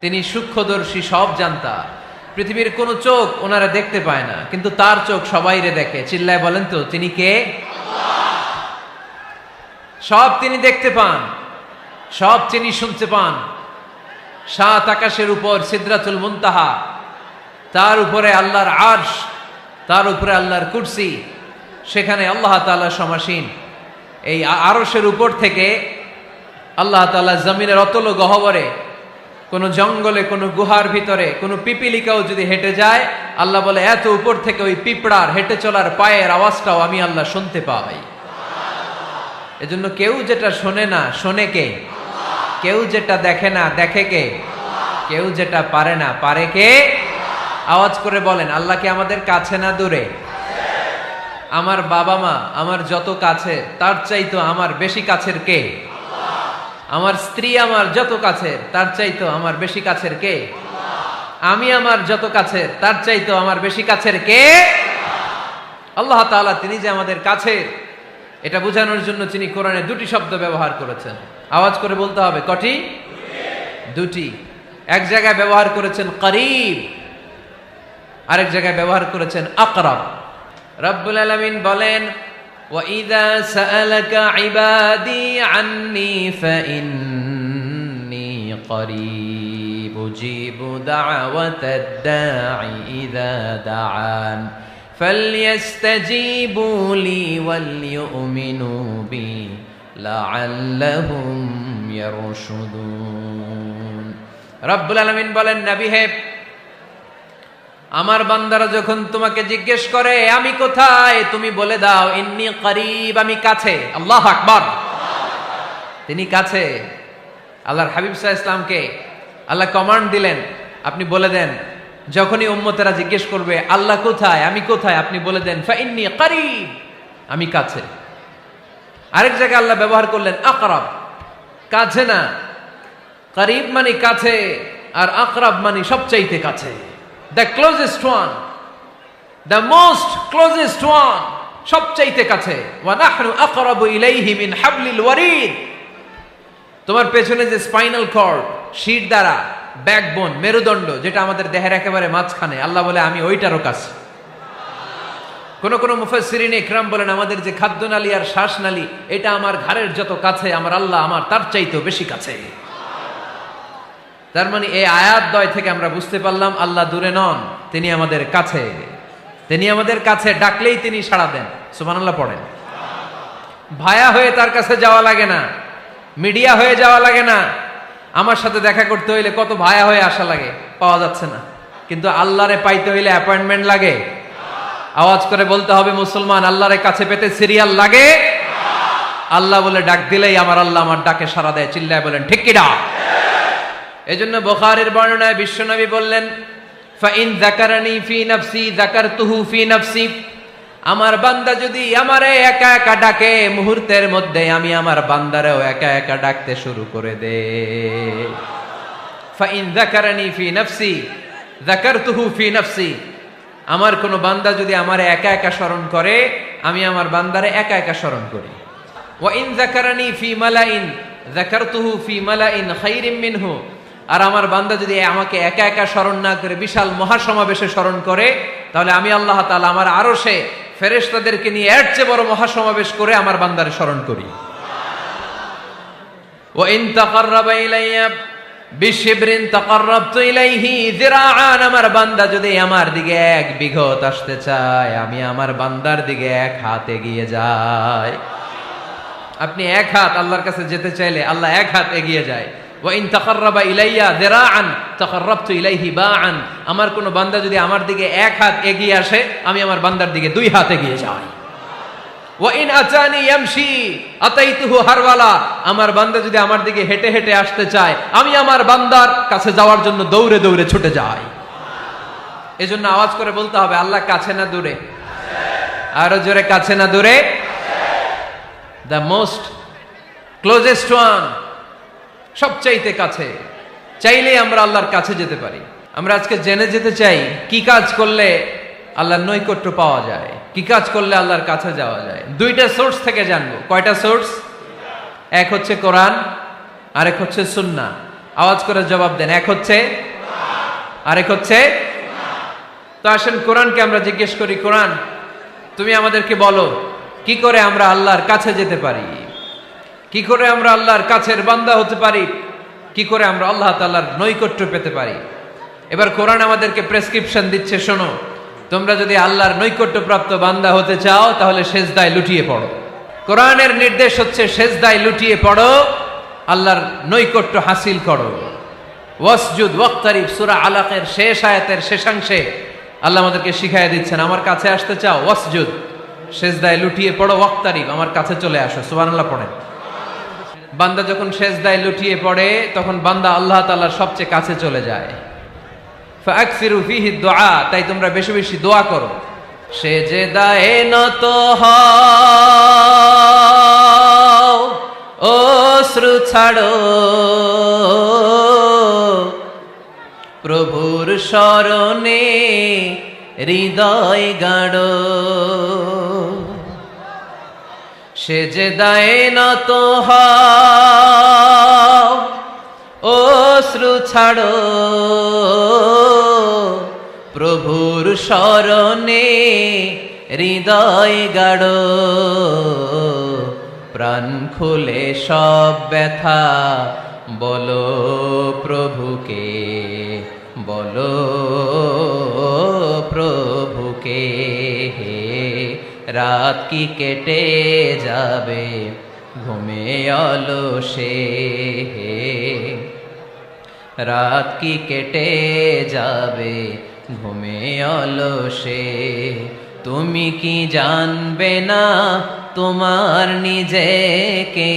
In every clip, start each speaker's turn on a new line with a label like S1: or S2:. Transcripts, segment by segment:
S1: তিনি সূক্ষ্মদর্শী, সব জানতা। পৃথিবীর কোন চোখ ওনারা দেখতে পায় না, কিন্তু তার চোখ সবাইরে দেখে। চিল্লায় বলেন তো তিনি কে? সব তিনি দেখতে পান, সব তিনি শুনতে পান। সাত আকাশের উপর সিদরাতুল মুনতাহা, তার উপরে আল্লাহর আরশ, তার উপরে আল্লাহর কুরসি, সেখানে আল্লাহ তাআলা সমাসীন। এই আরশের উপর থেকে আল্লাহ তাআলা জমিনের অতল গহ্বরে, কোন জঙ্গলে, কোন গুহার ভিতরে কোন পিপিলিকাও যদি হেঁটে যায়, আল্লাহ বলে এত উপর থেকে ওই পিঁপড়ার হেঁটে চলার পায়ের আওয়াজটাও আমি আল্লাহ শুনতে পাই। এজন্য কেউ যেটা শোনে না, শোনে কে? কেউ যেটা দেখে না, দেখে কে? কেউ যেটা পারে না, পারে কে? আওয়াজ করে বলেন, আল্লাহ কি আমাদের কাছে না দূরে? আমার বাবা মা আমার যত কাছে, তার চাইতো আমার বেশি কাছের কে? আমার স্ত্রী আমার যত কাছের, তার চাইতো আমার বেশি কাছের কে? আমি আমার যত কাছের, তার চাইতো আমার বেশি কাছের কে? আল্লাহ তাআলা তিনি যে আমাদের কাছের, এটা বোঝানোর জন্য তিনি কোরআনে দুটি শব্দ ব্যবহার করেছেন। আওয়াজ করে বলতে হবে, কটি? দুটি। এক জায়গায় ব্যবহার করেছেন করিব, আরেক জায়গায় ব্যবহার করেছেন আকরাব। রব্বুল আলামিন বলেন, وَإِذَا سَأَلَكَ عِبَادِي عَنِّي فَإِنِّي قَرِيبٌ أُجِيبُ دَعْوَةَ الدَّاعِ إِذَا دَعَانِ فَلْيَسْتَجِيبُوا لِي وَلْيُؤْمِنُوا بِي لَعَلَّهُمْ يَرْشُدُونَ। রব্বুল আলামিন বলেন, নবী হে, আমার বান্দারা যখন তোমাকে জিজ্ঞেস করে আমি কোথায়, তুমি বলে দাও ইন্নী করিব, আমি কাছে। আল্লাহু আকবার। তিনি কাছে। আল্লাহর হাবিব সাল্লাল্লাহু আলাইহি ওয়াসাল্লামকে আল্লাহ কমান্ড দিলেন, আপনি বলে দেন, যখনই উম্মতেরা জিজ্ঞেস করবে আল্লাহ কোথায়, আমি কোথায়, আপনি বলে দেন ফাইন্নী করিব, আমি কাছে। আরেক জায়গায় আল্লাহ ব্যবহার করলেন আকরাব, কাছে না। করিব মানে কাছে, আর আকরাব মানে সবচাইতে কাছে। The closest one, the most closest one, সবচাইতে কাছে। ওয়া নাহনু আকরাবু ইলাইহি মিন হাবলিল ওয়ারিদ। তোমার পেছনে যে স্পাইনাল কর্ড, শির দ্বারা, ব্যাকবোন, মেরুদণ্ড, যেটা আমাদের দেহের একেবারে মাঝখানে, আল্লাহ বলে আমি ওইটারও কাছে। কোন কোন মুফাসসিরিন ইকরাম বলেন, আমাদের যে খাদ্যনালী আর শ্বাসনালী, এটা আমার ঘাড়ের যত কাছে, আমার আল্লাহ আমার তার চাইতেও বেশি কাছে। তার মানে এই আয়াত দ্বয় থেকে আমরা বুঝতে পারলাম আল্লাহ দূরে নন, তিনি আমাদের কাছে। তিনি আমাদের কাছে, ডাকলেই তিনি সাড়া দেন। সুবহানাল্লাহ পড়েন। ভায়া হয়ে তার কাছে যাওয়া লাগে না, মিডিয়া হয়ে যাওয়া লাগে না। আমার সাথে দেখা করতে হইলে কত ভায়া হয়ে আসা লাগে, পাওয়া যাচ্ছে না। কিন্তু আল্লাহরে পাইতে হইলে অ্যাপয়েন্টমেন্ট লাগে। আওয়াজ করে বলতে হবে মুসলমান, আল্লাহরে কাছে পেতে সিরিয়াল লাগে। আল্লাহ বলে ডাক দিলেই আমার আল্লাহ আমার ডাকে সাড়া দেয়। চিল্লায় বলেন ঠিক কি না? এজন্য বুখারীর বর্ণনায় বিশ্বনবী বললেন, ফাইন যাকারানি ফি নাফসি যাকারতুহু ফি নাফসি। আমার বান্দা যদি আমারে একা একা ডাকে, মুহূর্তের মধ্যে আমি আমার বান্দারেও একা একা ডাকতে শুরু করে দে। ফাইন যাকারানি ফি নাফসি যাকারতুহু ফি নাফসি। আমার কোন বান্দা যদি আমারে একা একা স্মরণ করে, আমি আমার বান্দারে একা একা স্মরণ করি। ওয়া ইন যাকারানি ফি মালাইন যাকারতুহু ফি মালাইন খায়রিম মিনহু। আর আমার বান্দা যদি আমাকে একা একা স্মরণ না করে বিশাল মহাসমাবেশে স্মরণ করে, তাহলে আমি আল্লাহ তাআলা আমার আরশে ফেরেশতাদেরকে নিয়ে এর চেয়ে বড় মহাসমাবেশ করে আমার বান্দারে স্মরণ করি। ওয়া ইন তাকাররাবা ইলাইয়া বিশিবরিন তাকাররাবতু ইলাইহি যিরাআন। আমার বান্দা যদি আমার দিকে এক বিঘত আসতে চায়, আমি আমার বান্দার দিকে এক হাত এগিয়ে যাই। আপনি এক হাত আল্লাহর কাছে যেতে চাইলে আল্লাহ এক হাত এগিয়ে যায়। ওয়া ইন তাকাররাবা ইলাইয়া যিরাআন তাকাররাবতু ইলাইহি বাআন। আমার কোন বান্দা যদি আমার দিকে এক হাত এগিয়ে আসে, আমি আমার বান্দার দিকে দুই হাত এগিয়ে যাই। ওয়া ইন আতানি ইয়ামশি আতাইতুহু হারওয়ালা। আমার বান্দা যদি আমার দিকে হেঁটে হেঁটে আসতে চায়, আমি আমার বান্দার কাছে যাওয়ার জন্য দৌড়ে দৌড়ে ছুটে যাই। এজন্য আওয়াজ করে বলতে হবে, আল্লাহ কাছে না দূরে? আরো জোরে, কাছে না দূরে? দ্য মোস্ট ক্লোজেস্ট ওয়ান, সবচাইতে কাছে। চাইলেই আমরা আল্লাহর কাছে যেতে পারি। আমরা আজকে জেনে যেতে চাই কি কাজ করলে আল্লাহর নৈকট্য পাওয়া যায়, কি কাজ করলে আল্লাহর কাছে যাওয়া যায়। দুইটা সোর্স থেকে জানবো। কয়টা সোর্স? এক হচ্ছে কোরআন, আরেক হচ্ছে সুন্নাহ। আওয়াজ করে জবাব দেন। এক হচ্ছে, আরেক হচ্ছে। তো আসেন কোরআনকে আমরা জিজ্ঞেস করি, কোরআন তুমি আমাদেরকে বলো কি করে আমরা আল্লাহর কাছে যেতে পারি, কি করে আমরা আল্লাহর কাছের বান্দা হতে পারি, কি করে আমরা আল্লাহ তাআলার নৈকট্য পেতে পারি। এবার কোরআন আমাদেরকে প্রেসক্রিপশন দিচ্ছে, শোনো, তোমরা যদি আল্লাহর নৈকট্যপ্রাপ্ত বান্দা হতে চাও তাহলে সেজদায় লুটিয়ে পড়ো। কোরআনের নির্দেশ হচ্ছে সেজদায় লুটিয়ে পড়ো, আল্লাহর নৈকট্য হাসিল করো। ওয়াসজুদ ওয়াক্তারিব, সূরা আলাকের শেষ আয়াতের শেষাংশে আল্লাহ আমাদেরকে শিখাইয়া দিচ্ছেন, আমার কাছে আসতে চাও, ওয়াসজুদ, সেজদায় লুটিয়ে পড়ো, ওয়াক্তারিব, আমার কাছে চলে আসো। সুবহানাল্লাহ পড়েন। বান্দা যখন সেজদায় লুটিয়ে পড়ে তখন বান্দা আল্লাহ তাআলার সবচেয়ে কাছে চলে যায়। ফাকসিরু ফিহি দুআ, তাই তোমরা বেশি বেশি দোয়া করো। সেজদায়ে নত হও, অশ্রু ছাড়ো, প্রভুর শরণে হৃদয় গাড়ো। সেজদায়ে নত হও, অশ্রু ছাড়ো, প্রভুর শরণে হৃদয় গাড়ো। প্রাণ খুলে সব ব্যথা বলো প্রভুকে, বলো প্রভুকে। রাত কি কেটে যাবে ঘুমে অলসে, রাত কি কেটে যাবে ঘুমে অলসে। তুমি কি জানবে না তোমার নিজেকে,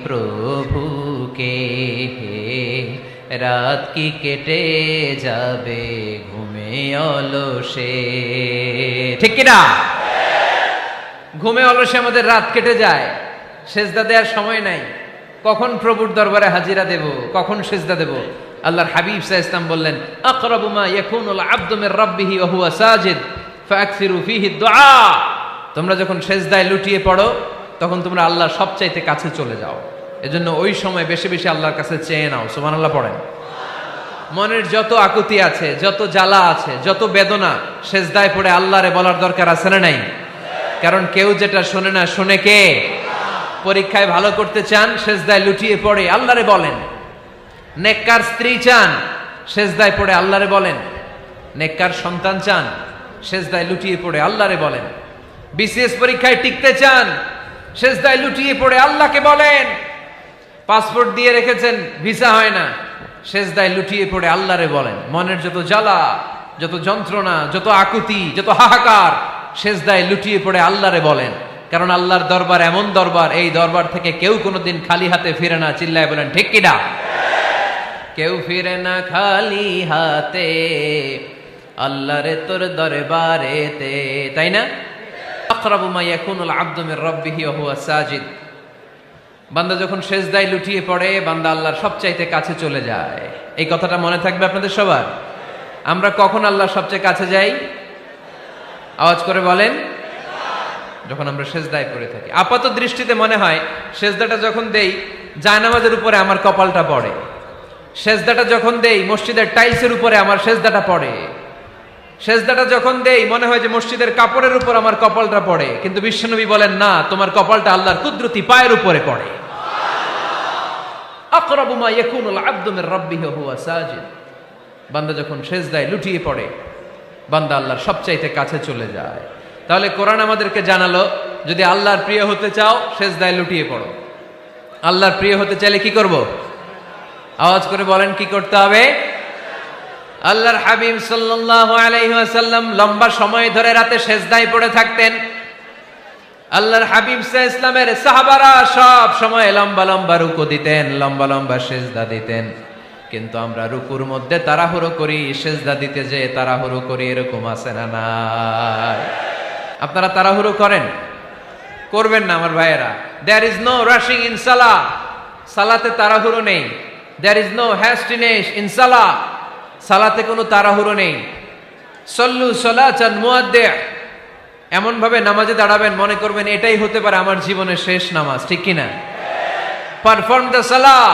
S1: প্রভুকে। রাত কি কেটে যাবে ঘুমে অলসে, ঠিক কিনা? ঘুমে অলসে আমাদের রাত কেটে যায়, সেজদা দেওয়ার সময় নাই। কখন প্রভুর দরবারে হাজিরা দেব, কখন সেজদা দেব? আল্লাহর হাবিব সাল্লাল্লাহু আলাইহি ওয়াসাল্লাম বললেন, আকরাবু মা ইয়াকুনুল আবদু মির রাব্বিহি ওয়া হুয়া সাজিদ ফাকসিরু ফিহি দুআ। তোমরা যখন সেজদায় লুটিয়ে পড়ো তখন তোমরা আল্লাহর সবচাইতে কাছে চলে যাও। এজন্য ওই সময় বেশি বেশি আল্লাহর কাছে চেয়ে নাও। সুবহানাল্লাহ পড়েন। মনের যত আকুতি আছে, যত জ্বালা আছে, যত বেদনা, সেজদায় পড়ে আল্লাহরে বলার দরকার আছে না নাই? কারণ কেউ যেটা শোনে না, শোনে কে? পরীক্ষায় ভালো করতে চান, সেজদায় লুটিয়ে পড়ে আল্লাহরে বলেন। নেককার স্ত্রী চান, সেজদায় পড়ে আল্লাহরে বলেন। নেককার সন্তান চান, সেজদায় লুটিয়ে পড়ে আল্লাহরে বলেন। বিসিএস পরীক্ষায় টিকতে চান, সেজদায় লুটিয়ে পড়ে আল্লাহকে বলেন। পাসপোর্ট দিয়ে রেখেছেন, ভিসা হয় না, সেজদায় লুটিয়ে পড়ে আল্লাহরে বলেন। মনের যত জ্বালা, যত যন্ত্রণা, যত আকুতি, যত হাহাকার, সেজদায় লুটিয়ে পড়ে আল্লাহরে বলেন। কারণ আল্লাহর দরবার এমন দরবার, এই দরবার থেকে কেউ কোনোদিন খালি হাতে ফিরে না। চিল্লায় বলেন ঠিক কিনা? কেউ ফিরে না খালি হাতে আল্লাহরে তোর দরবারেতে, তাই না? আকরাবু মা ইয়াকুনুল আবদু মির রাব্বিহি ওয়া হুয়া সাজিদ। বান্দা যখন সেজদায় লুটিয়ে পড়ে, বান্দা আল্লাহর সবচাইতে কাছে চলে যায়। এই কথাটা মনে থাকবে আপনাদের সবার। আমরা কখন আল্লাহর সবচেয়ে কাছে যাই? আওয়াজ করে বলেন। যখন আমরা সেজদায় পড়ে থাকি। আপাত দৃষ্টিতে মনে হয় সেজদাটা যখন দেই জায়নামাজের উপরে আমার কপালটা পড়ে, সেজদাটা যখন দেই মসজিদের টাইলসের উপরে আমার সেজদাটা পড়ে, সেজদাটা যখন দেই মনে হয় যে মসজিদের কাপড়ের উপর আমার কপালটা পড়ে। কিন্তু বিশ্বনবী বলেন, না, তোমার কপালটা আল্লাহর কুদরতি পায়ের উপরে পড়ে। আকরাবু মা ইয়াকুনুল আবদু মির রাব্বিহি ওয়া হুয়া সাজিদ। বান্দা যখন সেজদায় লুটিয়ে পড়ে, বান্দা আল্লাহর সবচাইতে কাছে চলে যায়। তাহলে কোরআন আমাদেরকে জানালো, যদি আল্লাহর প্রিয় হতে চাও সেজদায় লুটিয়ে পড়ো। আল্লাহর প্রিয় হতে চাইলে কি করব? আওয়াজ করে বলেন কি করতে হবে? আল্লাহর হাবিব সাল্লাল্লাহু আলাইহি ওয়াসাল্লাম লম্বা সময় ধরে রাতে সেজদায় পড়ে থাকতেন। আল্লাহর হাবিব সাল্লাল্লাহু আলাইহি ওয়াসাল্লামের সাহাবারা সব সময় লম্বা লম্বা রুকু দিতেন, লম্বা লম্বা সেজদা দিতেন। কিন্তু আমরা রুকুর মধ্যে তাড়াহুড়ো করি, সেজদা দিতে যে তাড়াহুড়ো করি, এরকম আছে না নাই? আপনারা তাড়াহুড়ো করেন? করবেন না আমার ভাইয়েরা। There is no rushing in সালাহ। সালাতে তাড়াহুড়ো নেই। There is no hastiness in সালাহ। সালাতে কোনো তাড়াহুড়ো নেই। সল্লু সালাতান মুআদ্দিআ। এমন ভাবে নামাজে দাঁড়াবেন মনে করবেন এটাই হতে পারে আমার জীবনের শেষ নামাজ, ঠিক কিনা? Perform the salah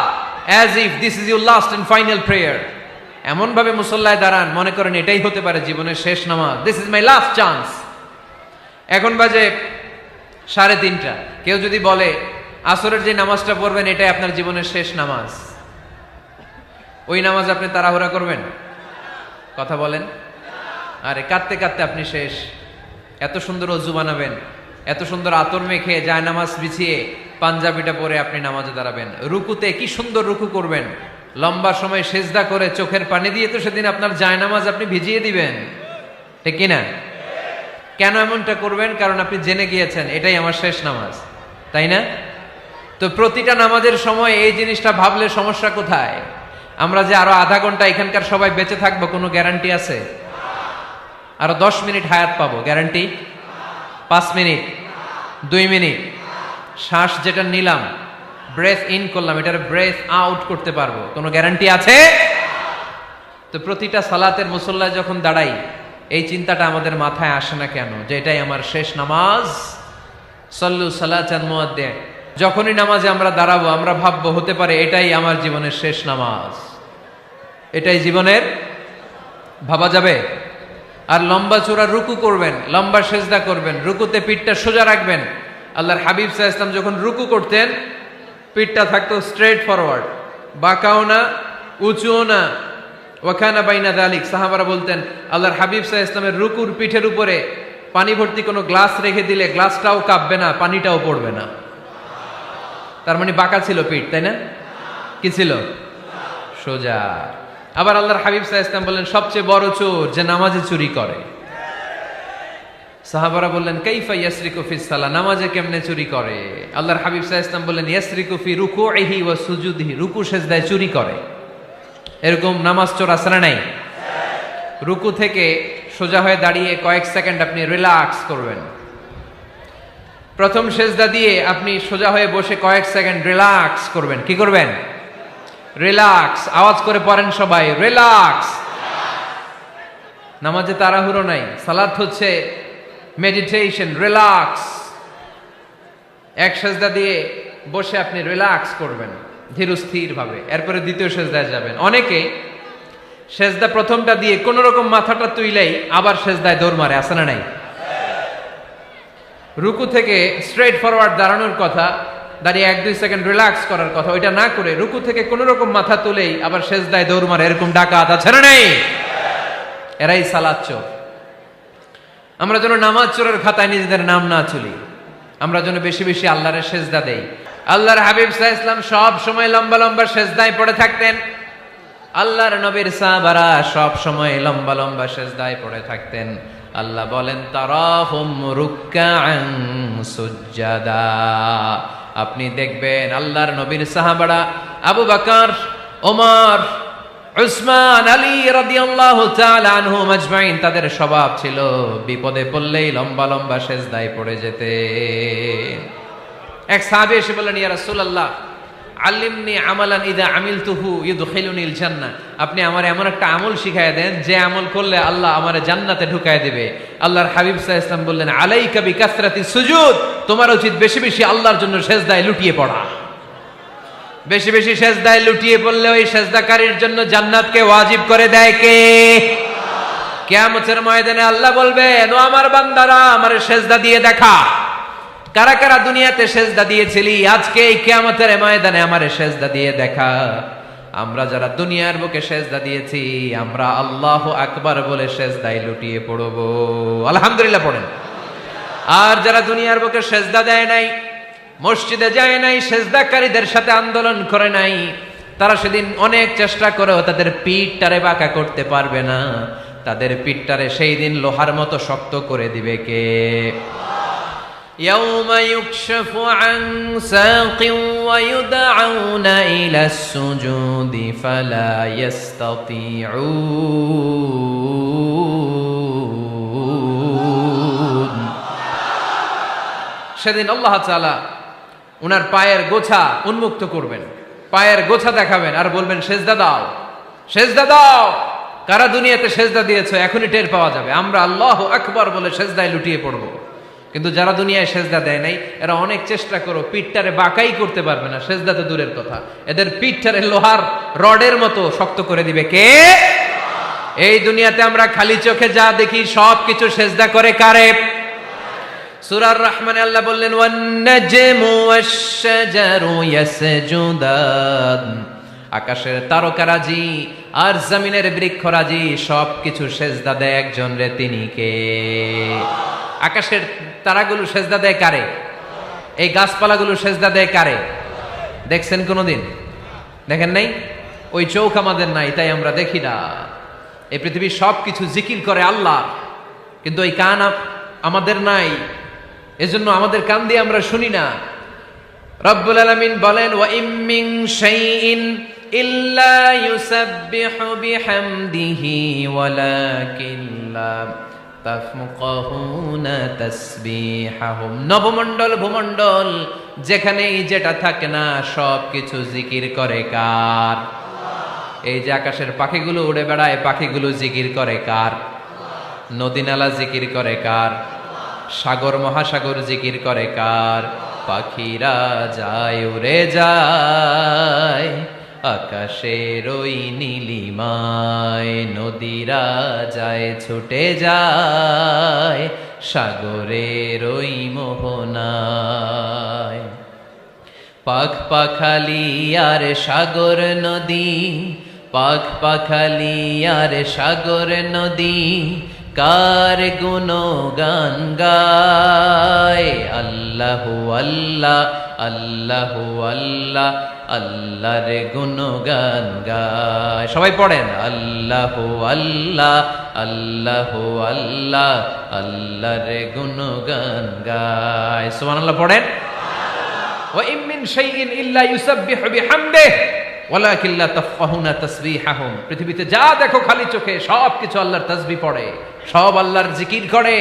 S1: as if this is your last and final prayer. এমন ভাবে মুসল্লায় দাঁড়ান মনে করেন এটাই হতে পারে জীবনের শেষ নামাজ, this is my last chance. এখন বাজে 3:30। কেউ যদি বলে আসরের যে নামাজটা পড়বেন এটাই আপনার জীবনের শেষ নামাজ, ওই নামাজ আপনি তাড়াহুড়া করবেন? কথা বলেন। আরে কাঁদতে কাঁদতে আপনি শেষ। এত সুন্দর অজু বানাবেন, এত সুন্দর আতর মেখে যায় নামাজ বিছিয়ে পাঞ্জাবিটা পরে আপনি নামাজে দাঁড়াবেন, রুকুতে কি সুন্দর রুকু করবেন, লম্বা সময় সেজদা করে চোখের পানি দিয়ে তো সেদিন আপনার যায় নামাজ আপনি ভিজিয়ে দিবেন, ঠিক কিনা? কেন এমনটা করবেন? কারণ আপনি জেনে গিয়েছেন এটাই আমার শেষ নামাজ, তাই না? তো প্রতিটা নামাজের সময় এই জিনিসটা ভাবলে সমস্যা কোথায়? আমরা যে আরো আধা ঘন্টা এখানকার সবাই বেঁচে থাকবো কোনো গ্যারান্টি আছে? আরো 10 মিনিট হায়াত পাবো, গ্যারান্টি? 5 মিনিট, 2 মিনিট, শ্বাস যেটা নিলাম, ব্রেথ ইন করলাম, এটার ব্রেথ আউট করতে পারবো, কোনো গ্যারান্টি আছে? তো প্রতিটা সালাতের মুসল্লায় যখন দাঁড়াই এই চিন্তাটা আমাদের মাথায় আসে না কেন যে এটাই আমার শেষ নামাজ? সল্লু সালাতান মুআদ্দিন। যখনই নামাজে আমরা দাঁড়াবো আমরা ভাববো হতে পারে এটাই আমার জীবনের শেষ নামাজ, এটাই জীবনের, ভাবা যাবে? আর লম্বা চূড়া রুকু করবেন, লম্বা সেজদা করবেন, রুকুতে পিঠটা সোজা রাখবেন। আল্লাহর হাবিব সাল্লাল্লাহু আলাইহি ওয়াসাল্লাম যখন রুকু করতেন পিঠটা থাকতো স্ট্রেট ফরওয়ার্ড, বাঁকাও না উঁচুও না, ওয়াকানা বাইনা যালিক। সাহাবারা বলতেন আল্লাহর হাবিব সাল্লাল্লাহু আলাইহি ওয়াসাল্লামের রুকুর পিঠের উপরে পানি ভর্তি কোনো গ্লাস রেখে দিলে গ্লাসটাও কাঁপবে না, পানিটাও পড়বে না। তার মানে বাঁকা ছিল পিঠ, তাই না? কি ছিল? সোজা। আবার আল্লাহর হাবিব সাল্লাল্লাহু আলাইহি ওয়াসাল্লাম বললেন সবচেয়ে বড় চোর যে নামাজে চুরি করে। সাহাবারা বললেন কাইফা ইয়াসরিকু ফিস সালাহ, নামাজে কেমনে চুরি করে? আল্লাহর হাবিব সাল্লাল্লাহু আলাইহি ওয়াসাল্লাম বললেন ইয়াসরিকু ফি রুকুইহি ওয়া সুজুদিহি, রুকু সেজদায় চুরি করে। এরকম নামাজ চোর আছে না নাই? রুকু থেকে সোজা হয়ে দাঁড়িয়ে কয়েক সেকেন্ড আপনি রিল্যাক্স করবেন। প্রথম সেজদা দিয়ে আপনি সোজা হয়ে বসে কয়েক সেকেন্ড রিল্যাক্স করবেন। কি করবেন? রিল্যাক্স। আওয়াজ করে পড়েন সবাই, রিল্যাক্স। নামাজে তাড়াহুড়ো নাই, সালাত হচ্ছে মেডিটেশন, রিল্যাক্স। এক সেজদা দিয়ে বসে আপনি রিল্যাক্স করবেন ধীরস্থির ভাবে, এরপরে দ্বিতীয় সেজদায় যাবেন। অনেকে সেজদা প্রথমটা দিয়ে কোন রকম মাথাটা তুইলেই আবার সেজদায় দৌড় মারে, আছে না নাই? রুকু থেকে স্ট্রেট ফরওয়ার্ড দাঁড়ানোর কথা, দাঁড়িয়ে 1-2 সেকেন্ড রিল্যাক্স করার কথা, ওইটা না করে রুকু থেকে কোন রকম মাথা তুলেই আবার সেজদায় দৌড় মারে, এরকম ডাকাত আছে না নাই? এরাই সালাত চোর। আমরা যেন নামাজ চোরের খাতায় নিজেদের নাম না তুলি, আমরা যেন বেশি বেশি আল্লাহর সেজদা দেই। আল্লাহর হাবিব সাল্লাল্লাহু আলাইহি ওয়াসাল্লাম সব সময় লম্বা লম্বা সেজদায় পড়ে থাকতেন। আল্লাহর নবীর সাহাবারা সব সময় লম্বা লম্বা সেজদায় পড়ে থাকতেন। আল্লাহ বলেন তারাহুম রুকআন সুজদা, আপনি দেখবেন আল্লাহর নবীর সাহাবারা আবু বকর, ওমর, উসমান, আলী রাদিয়াল্লাহু তাআলা আনহুম আজমাইন, তাদের স্বভাব ছিল বিপদে পড়লেই লম্বা লম্বা সেজদায় পড়ে যেতেন। এক সাহাবী এসে বললেন ইয়া রাসূলুল্লাহ আল্লিমনি আমালান ইযা আমিলতুহু ইউদখিলুনিল জান্নাহ, আপনি আমার এমন একটা আমল শিখায়া দেন যে আমল করলে আল্লাহ আমারে জান্নাতে ঢুকায় দিবে। আল্লাহর হাবিব সাল্লাল্লাহু আলাইহি ওয়াসাল্লাম বললেন আলাইকা বিকাসরাতিস সুজুদ, তোমার উচিত বেশি বেশি আল্লাহর জন্য সেজদায় লুটিয়ে পড়া। বেশি বেশি সেজদায় লুটিয়ে পড়লে ওই সেজদাকারীর জন্য জান্নাতকে ওয়াজিব করে দেয় কে? কিয়ামতের ময়দানে আল্লাহ বলবেন ও আমার বান্দারা আমারে সেজদা দিয়ে দেখা, কারা কারা দুনিয়াতে সেজদা দিয়েছিলি, আজকে এই কিয়ামতের ময়দানে আমারে সেজদা দিয়ে দেখা। আমরা যারা দুনিয়ার বুকে সেজদা দিয়েছি আমরা আল্লাহু আকবার বলে সেজদায় লুটিয়ে পড়ব, আলহামদুলিল্লাহ পড়েন। আর যারা দুনিয়ার বুকে সেজদা দেয় নাই, মসজিদে যায় নাই, সেজদাকারীদের সাথে আন্দোলন করে নাই, তারা সেদিন অনেক চেষ্টা করেও তাদের পিঠটারে বাঁকা করতে পারবে না। তাদের পিঠটারে সেই দিন লোহার মতো শক্ত করে দিবে কে? يوم يكشف عن ساق ويدعون إلى السجود فلا يستطيعون। সেদিন আল্লাহ তাআলা উনার পায়ের গোছা উন্মুক্ত করবেন, পায়ের গোছা দেখাবেন আর বলবেন সেজদা দাও, সেজদা দাও। কারা দুনিয়াতে সেজদা দিয়েছো এখনই টের পাওয়া যাবে। আমরা আল্লাহু আকবার বলে সেজদায় লুটিয়ে পড়ব। কিন্তু যারা দুনিয়ায় সেজদা দেয় নাই এরা অনেক চেষ্টা করো পিঠটারে বাঁকাই করতে পারবে না, সেজদা তো দূরের কথা, এদের পিঠটারে লোহার রডের মতো শক্ত করে দিবে কে? এই দুনিয়াতে আমরা খালি চোখে যা দেখি সব কিছু সেজদা করে কারে? সূরার রহমানে আল্লাহ বললেন ওয়ান নাজমু ওয়াশ-শাজারু ইয়াসজুদান, আকাশের তারকারাজি আর জমিনের বৃক্ষরাজি সব কিছু সেজদা দেয় একজন রে, তিনি কে? আকাশের তারাগুলো সেজদা দেয় কারে? এই গাছপালাগুলো সেজদা দেয় কারে? দেখছেন কোনোদিন? দেখেন নাই? ওই চোখ আমাদের নাই, তাই আমরা দেখি না। এই পৃথিবীর সব কিছু জিকির করে আল্লাহ, কিন্তু ওই কান আমাদের নাই, এজন্য আমাদের কান দিয়ে আমরা শুনি না। রব্বুল আলামিন বলেন ওয়া ইম মিন শাইইন ইল্লা ইউসাব্বিহু বিহামদিহি ওয়ালাকিন লা তাফকাহুনা তাসবিহাহুম। নবমণ্ডল ভূমণ্ডল যেখানেই যেটা থাকে না সব কিছু জিকির করে কার? এই যে আকাশের পাখিগুলো উড়ে বেড়ায়, পাখিগুলো জিকির করে কার? নদী নালা জিকির করে কার? সাগর মহাসাগর জিকির করে কার? পাখিরা যায় উড়ে যায় আকাশের ওই নীলিমায়, নদীরা যায় ছুটে যায় সাগরের ওই মোহনায়। পাখ পাখালি আর সাগর নদী, পাখ পাখালি আর সাগর নদী কার গুণগান গায়? আল্লাহু আল্লাহ আল্লাহু আল্লাহ আল্লাহর গুণগান গায়। সবাই পড়েন আল্লাহু আল্লাহ আল্লাহু আল্লাহ আল্লাহর গুণগান গায়। সুবহানাল্লাহ পড়েন। ওয়া ইম মিন শাইইন ইল্লা ইউসাব্বিহু বিহামদিহি ওয়ালাকিন লা তাফকাহুনা তাসবিহাহুম। পৃথিবীতে যা দেখো খালি চোখে সব কিছু আল্লাহর তাসবিহ পড়ে, সব আল্লাহর জিকির করে,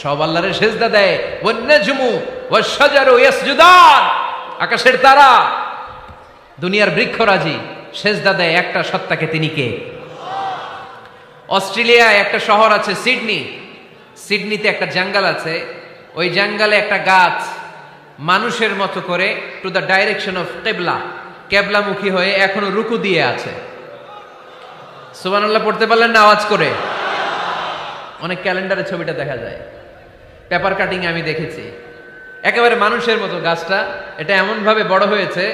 S1: সব আল্লাহর সেজদা দেয়। ওয়ান নাজমু ওয়াশ-শাজারু ইয়াসজুদান, আকাশের তারা দুনিয়ার বৃক্ষরাজি সেজদা দেয় একটা সত্তাকে, তিনি কে? অস্ট্রেলিয়ায় একটা শহর আছে সিডনি, সিডনিতে একটা জঙ্গল আছে, ওই জঙ্গলে একটা গাছ মানুষের মতো করে টু দ্য ডাইরেকশন অফ কিবলা, কেবলামুখী হয়ে এখনো রুকু দিয়ে আছে। সুবহানাল্লাহ পড়তে পারলেন না আওয়াজ করে? অনেক ক্যালেন্ডারে ছবিটা দেখা যায়, পেপার কাটিং আমি দেখেছি। একেবারে মানুষের মতো গাছটা, এটা এমন ভাবে বড় হয়েছে,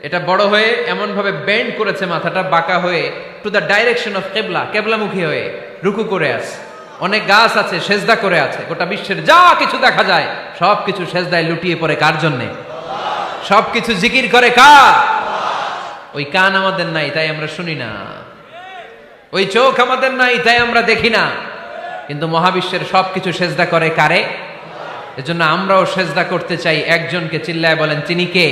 S1: এটা বড় হয়ে এমন ভাবে বেন্ড করেছে মাথাটা বাঁকা হয়ে টু দ্য ডাইরেকশন অফ কিবলা, কেবলামুখী হয়ে রুকু করে আছে। অনেক গাছ আছে সেজদা করে আছে। গোটা বিশ্বের যা কিছু দেখা যায় সব কিছু সেজদায় লুটিয়ে পড়ে কার জন্যে? সব কিছু জিকির করে কার? ওই কান আমাদের নাই, তাই আমরা শুনি না। ওই চোখ আমাদের নাই, তাই আমরা দেখি না। কিন্তু মহাবিশ্বের সবকিছু সেজদা করে কারে? এজন্য আমরাও সেজদা করতে চাই একজনকে। চিল্লায় বলেন তিনি কে?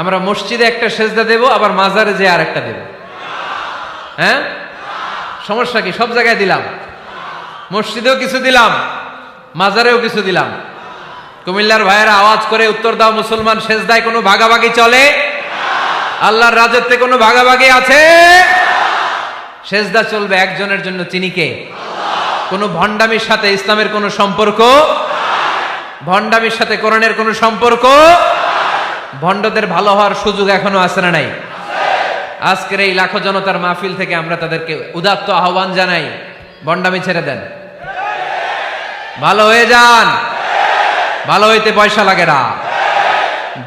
S1: আমরা মসজিদে একটা সেজদা দেব, আবার মাজারে যে আরেকটা দেব। হ্যাঁ, সমস্যা কি? সব জায়গায় দিলাম, মসজিদেও কিছু দিলাম, মাজারেও কিছু দিলাম। কুমিল্লার ভাইয়েরা আওয়াজ করে উত্তর দাও, মুসলমান সেজদায় কোনো ভাগাভাগি চলে? আল্লাহর রাজত্বে কোনো ভাগাভাগি আছে? সেজদা চলবে একজনের জন্য, তিনি কে? কোনো ভণ্ডামির সাথে ইসলামের কোনো সম্পর্ক? ভণ্ডামির সাথে কোরআনের কোনো সম্পর্ক? ভণ্ডদের ভালো হওয়ার সুযোগ এখনো আছে না নাই? আজকের এই লাখো জনতার মাহফিল থেকে আমরা তাদেরকে উদাত্ত আহ্বান জানাই, ভণ্ডামি ছেড়ে দেন, ভালো হয়ে যান। ভালো হইতে পয়সা লাগে না।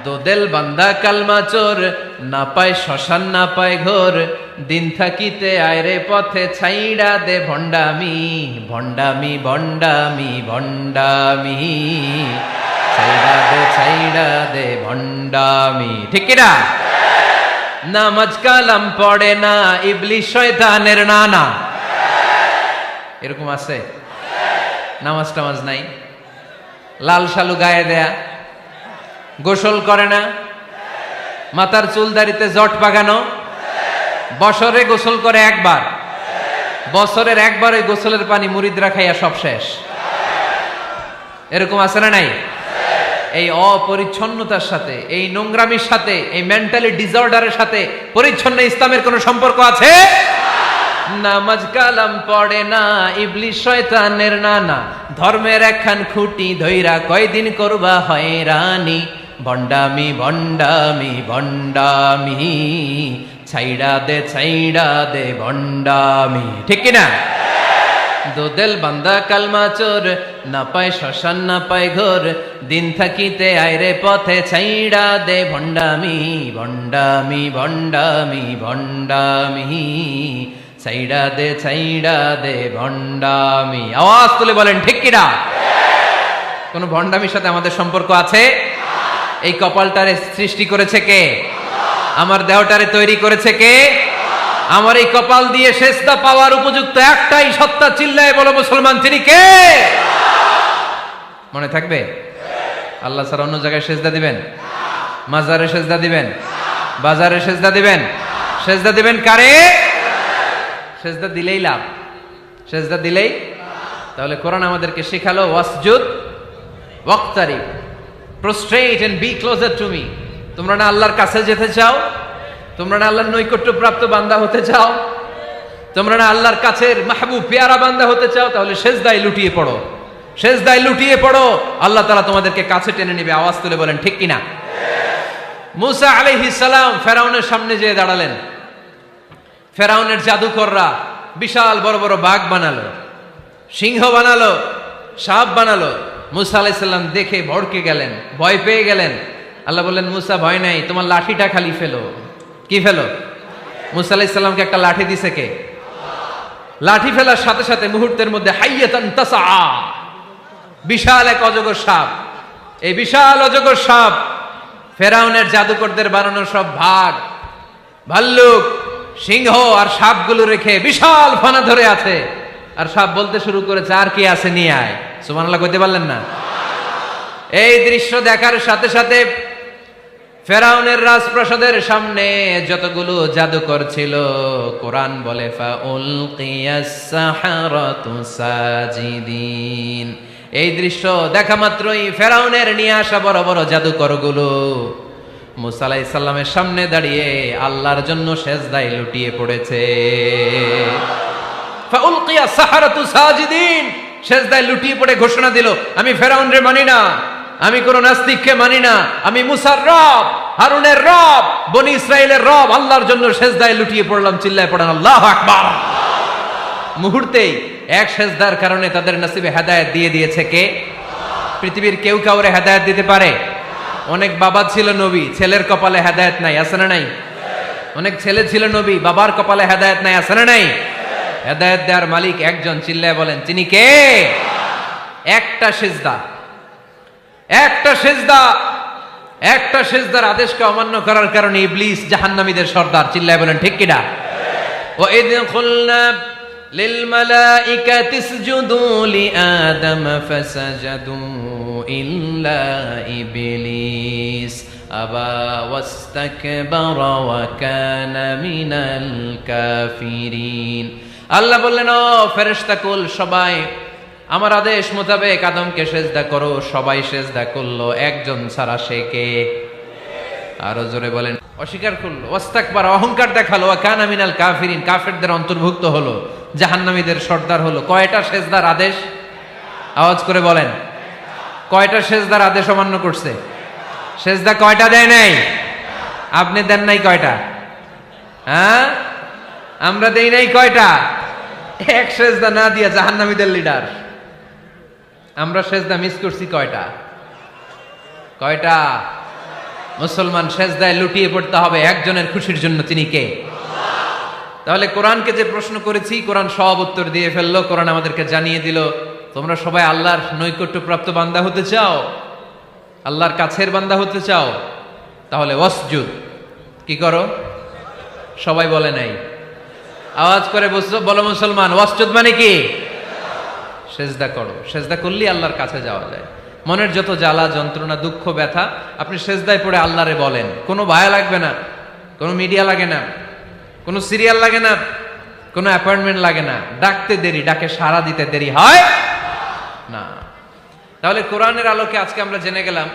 S1: দোদেল বান্দা কালমা চোর, না পায় শ্মশান না পায় ঘোর, দিন থাকিতে আয়রে পথে ছাইড়া দে ভণ্ডামি, ভণ্ডামি ভণ্ডামি ভণ্ডামি, ছাইড়া দে ভণ্ডামি। ঠিক কিনা? নামাজ কালাম পড়ে না, ইবলিশ শয়তানের নানা। এরকম আছে? নামাজ টামাজ নাই, লাল শালু গায়ে দেয়া, গোসল করে না, মাথার চুল দাড়িতে জট পাকানো, বছরে গোসল করে একবার, বছরের একবার ওই গোসলের পানি মুরিদরা খাইয়া সব শেষ। এরকম আছে না নাই? এই অপরিচ্ছন্নতার সাথে, এই নোংরামির সাথে, এই মেন্টালি ডিসঅর্ডারের সাথে পরিচ্ছন্ন ইসলামের কোনো সম্পর্ক আছে? নামাজ কালাম পড়ে না, ইবলিস শয়তানের নানা, ধর্মের একখান খুঁটি ধইরা কয়দিন করবা হয়রানি, ভণ্ডামি ভণ্ডামি ভণ্ডামি, ছাইড়া দে ভণ্ডামি। ঠিক কিনা? দোদেল বান্দা কালমা চোর, না পায় শ্মশান না পায় ঘোর, দিন থাকিতে আইরে পথে ছাইড়া দে ভণ্ডামি ভণ্ডামি ভণ্ডামি ভণ্ডামি, ছাইড়া দে ভণ্ডামি। আওয়াজ তুলে বলেন ঠিক কিনা? কোন ভণ্ডামির সাথে আমাদের সম্পর্ক আছে? এই কপালটারে সৃষ্টি করেছে কে? আমার দেহটারে তৈরি করেছে কে? আমার এই কপাল দিয়ে সেজদা পাওয়ার উপযুক্ত একটাই সত্তা, চিল্লায় বলো মুসলমান, তিনি কে? মনে থাকবে? আল্লাহ ছাড়া অন্য জায়গায় সেজদা দিবেন? মাজারে সেজদা দিবেন? বাজারে সেজদা দিবেন? সেজদা দিবেন কারে? সেজদা দিলেই লাভ, সেজদা দিলেই। তাহলে কোরআন আমাদেরকে শেখালো ওয়াসজুদ ওয়াক্তারিব, prostrate and be closer to me. তোমরা না আল্লাহর কাছে যেতে চাও? তোমরা না আল্লাহর নৈকট্য প্রাপ্ত বান্দা হতে চাও? তোমরা না আল্লাহর কাছের মাহবুব পেয়ারা বান্দা হতে চাও? তাহলে সেজদায় লুটিয়ে পড়ো, সেজদায় লুটিয়ে পড়ো, আল্লাহ তাআলা তোমাদেরকে কাছে টেনে নেবে। আওয়াজ তুলে বলেন ঠিক কিনা? মুসা আলাইহিস সালাম ফেরাউনের সামনে যেয়ে দাঁড়ালেন। ফেরাউনের জাদুকররা বিশাল বড় বড় বাঘ বানালো, সিংহ বানালো, সাপ বানালো। মুসা আলাইহিস সালাম দেখে ভড়কে গেলেন, ভয় পেয়ে গেলেন। আল্লাহ বললেন, মুসা ভয় নাই, তোমার লাঠিটা খালি ফেলো। কি ফেলো? মুসা আলাইহিস সালামকে একটা লাঠি দিছে কে? লাঠি ফেলার সাথে সাথে মুহূর্তের মধ্যে হাইয়াতান তাসআ, বিশাল এক অজগর সাপ। এই বিশাল অজগর সাপ ফেরাউনের জাদুকরদের বানানো সব ভাগ, ভাল্লুক, সিংহ আর সাপগুলো রেখে বিশাল ফানা ধরে আছে। আর সাপ বলতে শুরু করেছে, আর কি আছে নিয়ে আয়। সুবহানাল্লাহ কইতে পারলেন না? এই দৃশ্য দেখার সাথে সাথে ফেরাউনের রাজপ্রাসাদের সামনে যতগুলো জাদুকর ছিল, কোরআন বলে ফাউলকিয়াস সাহারাতু সাজিদিন। এই দৃশ্য দেখা মাত্রই ফেরাউনের নিয়ে আসা বড় বড় জাদুকরগুলো মুসা আলাইহিস সালামের সামনে দাঁড়িয়ে আল্লাহর জন্য সেজদায় লুটিয়ে পড়েছে। ফাউলকিয়াস সাহারাতু সাজিদিন, সেজদায় লুটিয়ে পড়ে ঘোষণা দিল, আমি ফেরাউনরে মানি না, আমি কোন নাস্তিককে মানি না, আমি মুসার রব, হারুনের রব, বনি ইসরাইলের রব, আল্লাহর জন্য সেজদায় লুটিয়ে পড়লাম। চিল্লায় পড়েন আল্লাহু আকবার। মুহূর্তেই এক সেজদার কারণে তাদের নসিবে হেদায়েত দিয়ে দিয়েছে কে? পৃথিবীর কেউ কাউরে হেদায়েত দিতে পারে? অনেক বাবা ছিল নবী, ছেলের কপালে হেদায়েত নাই, আছে না নাই? অনেক ছেলে ছিল নবী, বাবার কপালে হেদায়েত নাই, আছে না নাই? হেদায়েত দেওয়ার মালিক একজন, চিল্লায় বলেন তিনি কে? একটা সিজদা, একটা সিজদা, একটা সিজদার আদেশকে অমান্য করার কারণে ইবলিস জাহান্নামীদের সর্দার। চিল্লায় বলেন ঠিক কিনা? ওয়া ইয কুলনা লিল মালাইকাতি ইসজুদু লিআদম ফাসাজাদু ইল্লা ইবলিস আবা ওয়াস্তাকবারা ওয়া কানা মিনাল কাফিরিন। আল্লাহ বললেন, ও ফেরেশতা কুল সবাই আমার আদেশ মোতাবেক আদমকে সেজদা করো। সবাই সেজদা করলো, একজন ছাড়া, সে কে? আরো জোরে বলেন। অস্বীকার করলো, ওয়াস্তাকবার, অহংকার দেখালো, ওয়া কানা মিনাল কাফিরিন, কাফেরদের অন্তর্ভুক্ত হলো, জাহান্নামীদের সর্দার হলো। কয়টা সেজদার আদেশ? আওয়াজ করে বলেন, কয়টা সেজদার আদেশ অমান্য করছে? সেজদা কয়টা দেয় নাই? আপনি দেন নাই কয়টা? হ্যাঁ, আমরা দেই নাই কয়টা? এক সেজদা না দিয়া জাহান্নামীদের লিডার। আমরা সেজদা মিস করছি কয়টা? কয়টা? মুসলমান সেজদায় লুটিয়ে পড়তে হবে একজনের খুশির জন্য, তিনি কে? তাহলে কোরআনকে যে প্রশ্ন করেছি, কোরআন সব উত্তর দিয়ে ফেললো। কোরআন আমাদেরকে জানিয়ে দিল, তোমরা সবাই আল্লাহর নৈকট্যপ্রাপ্ত বান্দা হতে চাও, আল্লাহর কাছের বান্দা হতে চাও, তাহলে ওয়াসজুদ, কি করো? সবাই বলে নাই, আওয়াজ করে বলো মুসলমান, ওয়াসজুদ মানে কি? সেজদা করো। সেজদা করলেই আল্লাহর কাছে যাওয়া যায়। মনের যত জ্বালা যন্ত্রণা দুঃখ ব্যথা আপনি সেজদায় পড়ে আল্লাহরে বলেন। কোনো ভায়া লাগবে না, কোনো মিডিয়া লাগে না, কোনো সিরিয়াল লাগে না, কোনো অ্যাপয়েন্টমেন্ট লাগে না। ডাকতে দেরি, ডাকে সাড়া দিতে দেরি হয় না। তাহলে কোরআনের আলোকে আজকে আমরা জেনে গেলাম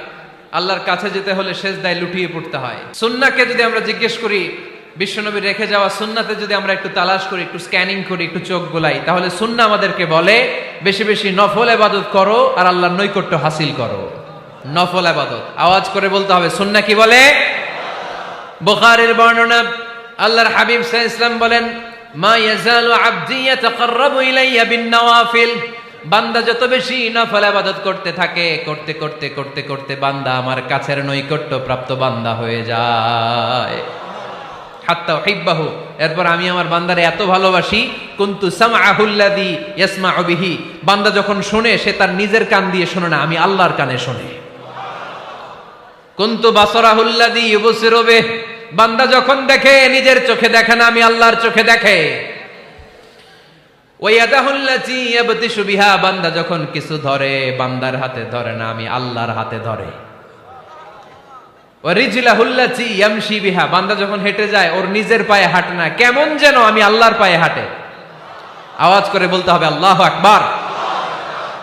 S1: আল্লাহর কাছে যেতে হলে সেজদায় লুটিয়ে পড়তে হয়। সুন্নাহকে যদি আমরা জিজ্ঞেস করি বিশ্বনবীর রেখে যাওয়া সুন্নাতে যদি আমরা একটু তালাশ করি, একটু স্ক্যানিং করি, একটু চোখ গোলাই, তাহলে সুন্নাহ আমাদেরকে বলে বেশি বেশি নফল ইবাদত করো আর আল্লাহর নৈকট্য হাসিল করো। নফল ইবাদত আওয়াজ করে বলতে হবে। সুন্নাহ কি বলে? বুখারীর বর্ণনা, আল্লাহর হাবিব সাল্লাল্লাহু আলাইহি ওয়াসাল্লাম বলেন, মা ইয়াজালু আবদি ইয়াতাকাররাবু ইলাইয়া বিন নওয়াফিল, বান্দা যত বেশি নফল ইবাদত করতে থাকে, করতে করতে করতে করতে বান্দা আমার কাছের নৈকট্য প্রাপ্ত বান্দা হয়ে যায়। হাত্তা উহিব্বাহু, এরপর আমি আমার বান্দারে এত ভালোবাসি, কুনতু সামআহুল্লাযী ইয়াসমাউ বিহি, বান্দা যখন শুনে সে তার নিজের কান দিয়ে শুনে না, আমি আল্লাহর কানে শুনে। কুনতু বাসারাহুল্লাযী ইউবসিরু বিহি, বান্দা যখন দেখে নিজের চোখে দেখে না, আমি আল্লাহর চোখে দেখে। ওয়ায়াদাহুল্লাতী ইয়াবতিশু বিহা, বান্দা যখন কিছু ধরে বান্দার হাতে ধরে না, আমি আল্লাহর হাতে ধরে। ওয়ারিজলাহুল্লাতী ইয়ামশি বিহা, বান্দা যখন হেঁটে যায় ওর নিজের পায়ে হাঁটে না, কেমন যেন আমি আল্লাহর পায়ে হাঁটে। আওয়াজ করে বলতে হবে আল্লাহু আকবার।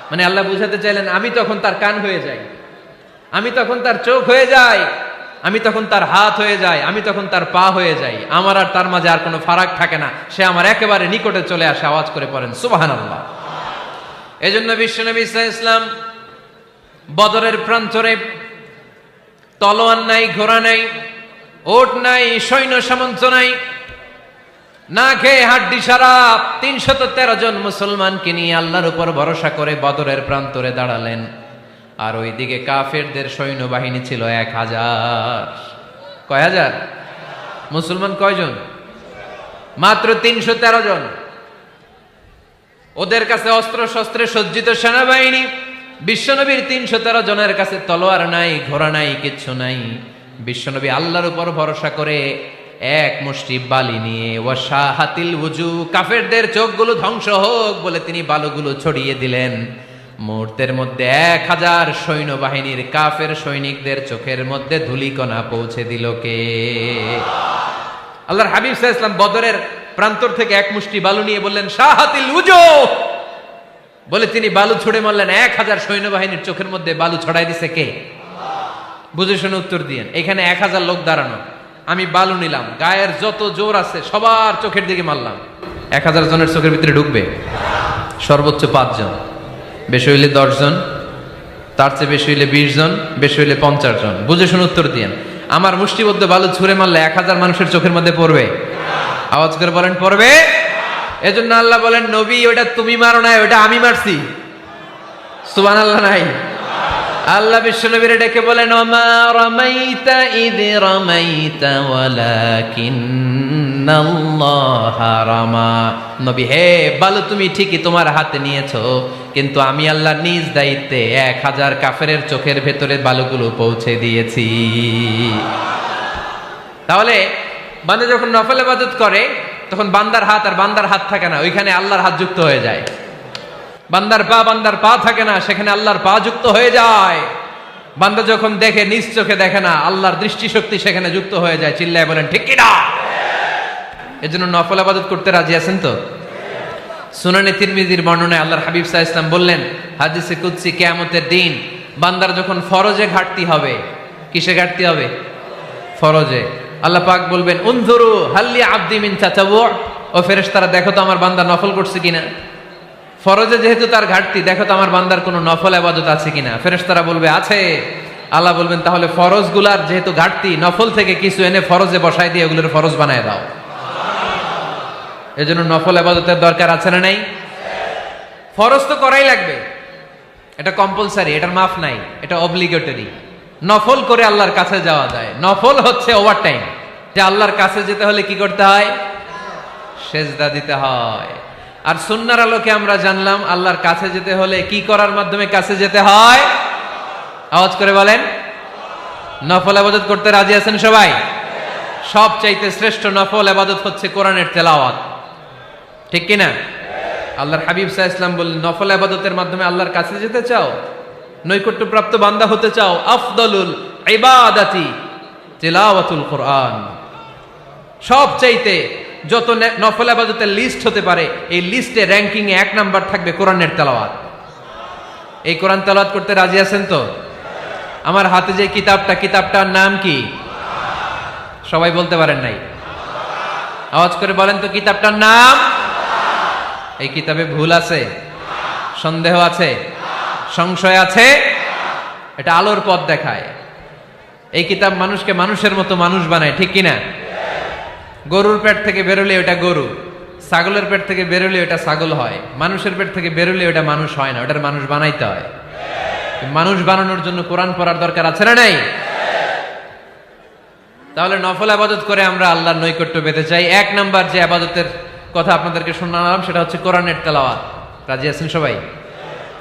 S1: মানে আল্লাহ বুঝাতে চাইলেন আমি তখন তার কান হয়ে যাই, আমি তখন তার চোখ হয়ে যাই, আমি তখন তার হাত হয়ে যাই, আমি তখন তার পা হয়ে যাই, আমার আর তার মাঝে আর কোনো ফারাক থাকে না, সে আমার একেবারে নিকটে চলে আসে। আওয়াজ করে পড়েন সুবহানাল্লাহ। এজন্য বিশ্বনবী সাল্লাল্লাহু আলাইহি ওয়াসাল্লাম বদরের প্রান্তরে তলোয়ার নাই, ঘোড়া নাই, ওট নাই, সৈন্য সামন্ত নাই, না খেয়ে হাড্ডি সারা ৩১৩ জন মুসলমানকে নিয়ে আল্লাহর উপর ভরসা করে বদরের প্রান্তরে দাঁড়ালেন। আর ওইদিকে কাফেরদের সৈন্যবাহিনী ছিল ১,০০০। কয় হাজার? মুসলমান কয়জন? মাত্র ৩১৩ জন। ওদের কাছে অস্ত্র শস্ত্রে সজ্জিত সেনাবাহিনী, বিশ্বনবীর ৩১৩ জনের কাছে তলোয়ার নাই, ঘোড়া নাই, কিচ্ছু নাই। বিশ্বনবী আল্লাহর উপর ভরসা করে এক মুষ্টি বালি নিয়ে, ওয়াশাহাতিল ওযু, কাফেরদের চোখগুলো ধ্বংস হোক বলে তিনি বালুগুলো ছড়িয়ে দিলেন। মুহূর্তের মধ্যে ১,০০০ সৈন্যবাহিনীর কাফের সৈনিকদের চোখের মধ্যে ধূলিকণা পৌঁছে দিল কে? আল্লাহর হাবিব সাল্লাল্লাহু আলাইহি ওয়াসাল্লাম বদরের প্রান্তর থেকে এক মুষ্টি বালু নিয়ে বললেন শাহাতিল ওযু, বলে তিনি বালু ছুড়ে মারলেন। ১,০০০ সৈন্যবাহিনীর চোখের মধ্যে বালু ছড়াই দিছে কে? বুঝে শুনে উত্তর দিয়েন। এখানে ১,০০০ লোক দাঁড়ানো, আমি বালু নিলাম, গায়ের যত জোর আছে সবার চোখের দিকে মারলাম। ১,০০০ জনের চোখের ভিতরে ঢুকবে? সর্বোচ্চ ৫ জন, বেশি হইলে ১০ জন, তার চেয়ে বেশি হইলে ২০ জন, বেশি হইলে ৫০ জন। বুঝে শুনে উত্তর দিয়েন। আমার মুষ্টিবদ্ধ বালু ছুঁড়ে মারলে ১,০০০ মানুষের চোখের মধ্যে পড়বে? আওয়াজ করে বলেন পড়বে। এজন্য আল্লাহ বলেন নবী ওটা তুমি মারো নাই, ওটা আমি মারছি। সুবহানাল্লাহ নাই? আল্লাহ বিশ্বনবীরে ডেকে বলেন ওমা রামাইতা ইয রামাইতা ওয়ালাকিন্নাল্লাহা রামা। নবী হে, বালু তুমি ঠিকই তোমার হাতে নিয়েছো, কিন্তু আমি আল্লাহ নিজ দায়িত্বে ১,০০০ কাফেরের চোখের ভেতরে বালুগুলো পৌঁছে দিয়েছি। তাহলে বান্দা যখন নফল ইবাদত করে তখন বান্দার হাত আর বান্দার হাত থাকে না, ওইখানে আল্লাহর হাত যুক্ত হয়ে যায়। বান্দার পা থাকে না, সেখানে আল্লাহর পা যুক্ত হয়ে যায়। বান্দা যখন দেখে নিজ চোখে দেখে না, আল্লাহর দৃষ্টিশক্তি সেখানে যুক্ত হয়ে যায়। চিল্লায় বলেন ঠিক কিনা? এজন্য নফল ইবাদত করতে রাজি আছেন তো? সুনানে তিরমিজির বর্ণনায় আল্লাহর হাবিব সাল্লাল্লাহু আলাইহি ওয়াসাল্লাম বললেন হাদিসে কুদসি, কিয়ামতের দিন বান্দার যখন ফরজে ঘাটতি হবে, কিসে ঘাটতি হবে? ফরজে। আল্লাহ পাক বলবেন উনজুরু হাল্লি আবদি মিন তাতাওয়ু, ও ফেরেশতারা দেখো তো আমার বান্দা নফল করছে কিনা। ফরজে যেহেতু তার ঘাটতি, দেখো তো আমার বান্দার কোনো নফল ইবাদত আছে কিনা। ফেরেশতারা বলবে আছে। আল্লাহ বলবেন তাহলে ফরজগুলার যেহেতু ঘাটতি, নফল থেকে কিছু এনে ফরজে বসায় দিয়ে ওগুলোর ফরজ বানায় দাও। এজন্য নফল ইবাদতের দরকার আছে না নাই? ফরজ তো করাই লাগবে, এটা কম্পালসারি, এটার মাফ নাই, এটা অব্লিগেটরি। নফল করে আল্লাহর কাছে যাওয়া যায়। নফল হচ্ছে ওভারটাইম, যে আল্লাহর কাছে যেতে হলে কি করতে হয়? সেজদা দিতে হয়। আর সুন্নাহর আলোকে আমরা জানলাম আল্লাহর কাছে যেতে হলে কি করার মাধ্যমে কাছে যেতে হয়? আওয়াজ করে বলেন নফল ইবাদত করতে রাজি আছেন সবাই? সবচাইতে শ্রেষ্ঠ নফল ইবাদত হচ্ছে কোরআনের তেলাওয়াত, ঠিক কিনা? আল্লাহর হাবিব সাল্লাল্লাহু আলাইহি ওয়াসাল্লাম বললেন নফল ইবাদতের মাধ্যমে আল্লাহর কাছে যেতে চাও, নৈকট্যপ্রাপ্ত বান্দা হতে চাও, আফদলুল ইবাদাতি তিলাওয়াতুল কোরআন। সবচাইতে যত নফল ইবাদতের লিস্ট হতে পারে, এই লিস্টে র্যাঙ্কিং এ ১ নাম্বার থাকবে কোরআনের তেলাওয়াত। এই কোরআন তেলাওয়াত করতে রাজি আছেন তো? আমার হাতে যে কিতাবটার নাম কি? সবাই বলতে পারেন নাই? আওয়াজ করে বলেন তো কিতাবটার নাম? এই কিতাবে ভুল আছে? সন্দেহ আছে? সংশয় আছে? এটা আলোর পথ দেখায়। এই কিতাব মানুষকে মানুষের মতো মানুষ বানায়, ঠিক কিনা? গরুর পেট থেকে বেরোলে ওটা গরু, ছাগলের পেট থেকে বেরোলে ওটা ছাগল হয়, মানুষের পেট থেকে বেরোলে ওটা মানুষ হয় না, ওটার মানুষ বানাইতে হয়। মানুষ বানানোর জন্য কোরআন পড়ার দরকার আছে না নাই? তাহলে নফল আবাদত করে আমরা আল্লাহর নৈকট্য পেতে চাই। এক নাম্বার যে আবাদতের কথা আপনাদেরকে শোনালাম সেটা হচ্ছে কোরআনের তেলাওয়াত। রাজি আছেন সবাই?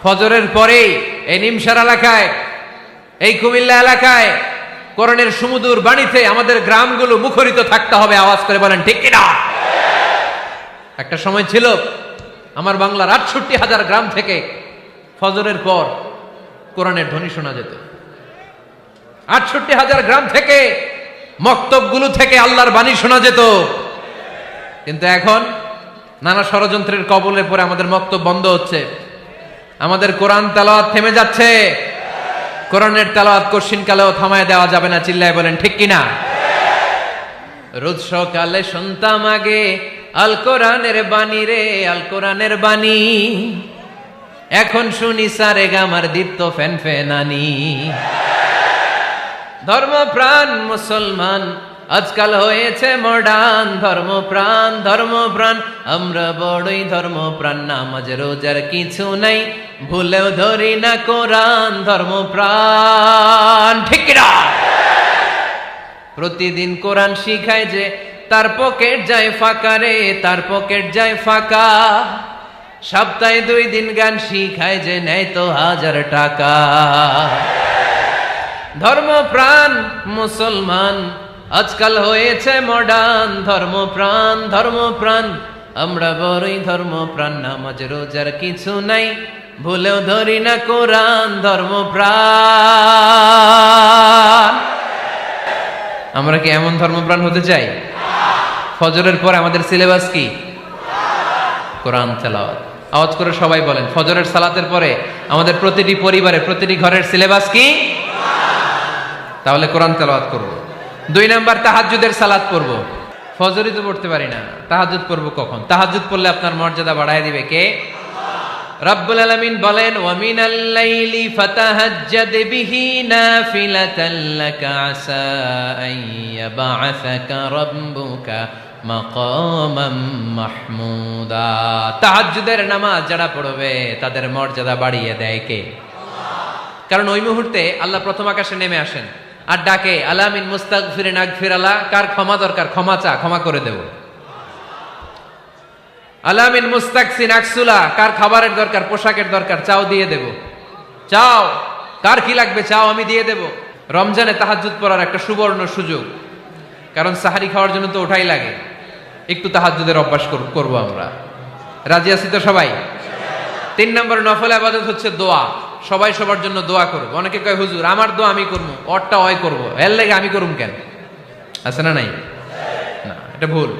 S1: ফজরের পরেই এই নিমসার এলাকায়, এই কুমিল্লা এলাকায় কোরআনের সুমধুর বাণীতে আমাদের গ্রামগুলো মুখরিত থাকতে হবে। আওয়াজ করে বলেন ঠিক কিনা? একটা সময় ছিল আমার বাংলার ৬৮,০০০ গ্রাম থেকে ফজরের পর কোরআনের ধ্বনি শোনা যেত। ৬৮,০০০ গ্রাম থেকে মক্তবগুলো থেকে আল্লাহর বাণী শোনা যেত। কিন্তু এখন নানা ষড়যন্ত্রের কবলে পড়ে আমাদের মক্তব বন্ধ হচ্ছে, আমাদের কোরআন তেলাওয়াত থেমে যাচ্ছে। কোরআনের তেলাওয়াত কশিন কালেও থামায় দেওয়া যাবে না। চিল্লায় বলেন ঠিক কিনা? রোজ সকালে শুনতাম আগে আল কোরআনের বাণী রে, আল কোরআনের বাণী। এখন শুনি সারে গামার দীপ্ত ফ্যান ফ্যানানি। ধর্মপ্রাণ মুসলমান আজকাল হয়েছে মডার্ন। ধর্মপ্রাণ ধর্মপ্রাণ আমরা বড়ই ধর্মপ্রাণ। নামাজ রোজার কিছু নাই, ভুলেও ধরি না কোরআন। ধর্মপ্রাণ ঠিক কিনা? প্রতিদিন কোরআন শিখায় যে তার পকেট যায় ফাঁকা রে, তার পকেট যায় ফাঁকা। সপ্তাহে 2 দিন গান শিখায় যে নেয় তো 1000 টাকা। ধর্মপ্রাণ মুসলমান আজকাল হয়েছে মডার্ন। ধর্মপ্রাণ ধর্মপ্রাণ আমরা বড়ই ধর্মপ্রাণ। নামাজ রোজার কিছু নাই, ভুলেও ধরি না কোরআন। ধর্মপ্রাণ। আমরা কি এমন ধর্মপ্রাণ হতে চাই? ফজরের পর আমাদের সিলেবাস কি? কোরআন তেলাওয়াত। আওয়াজ করে সবাই বলেন, ফজরের সালাতের পরে আমাদের প্রতিটি পরিবারে, প্রতিটি ঘরের সিলেবাস কি? তাহলে কোরআন তেলাওয়াত করব। 2 নাম্বার তাহাজ্জুদের সালাত পড়ব। ফজরই তো পড়তে পারি না, তাহাজ্জুদ পড়ব কখন? তাহাজ্জুদ পড়লে আপনার মর্যাদা বাড়ায় দিবে কে? রব্বুল আলামিন বলেন, ওয়া মিনাল লাইলি ফাতাহাজ্জাদ বিহি নাফিলাতান লাকা আসা আন ইয়াবআসাকা রাব্বুকা মাকামাম মাহমুদা। তাহাজ্জুদের নামাজ যারা পড়বে তাদের মর্যাদা বাড়িয়ে দেয় কে? কারণ ওই মুহূর্তে আল্লাহ প্রথম আকাশে নেমে আসেন আর ডাকে, আলা মিন মুস্তাগফিরিন আগফিরালা। কার ক্ষমা দরকার? ক্ষমা চা, ক্ষমা করে দেব। আলা মিন মুস্তাকসিন আকসুলা। কার খাবারের দরকার? পোশাকের দরকার? চাও, দিয়ে দেব। চাও, কার কি লাগবে? চাও, আমি দিয়ে দেব। রমজানে তাহাজ্জুদ পড়ার একটা সুবর্ণ সুযোগ, কারণ সাহারি খাওয়ার জন্য তো ওঠাই লাগে। একটু তাহাজ্জুদের অভ্যাস করব আমরা। রাজি আছি তো সবাই? 3 নম্বর নফল ইবাদত হচ্ছে দোয়া। সবাই সবার জন্য দোয়া করব। অনেকে কয়, হুজুর আমার দোয়া আমি করবো, ওরটা ওই করবো, এর লাগে আমি করুম কেন? আছে না নাই? না, এটা ভুল।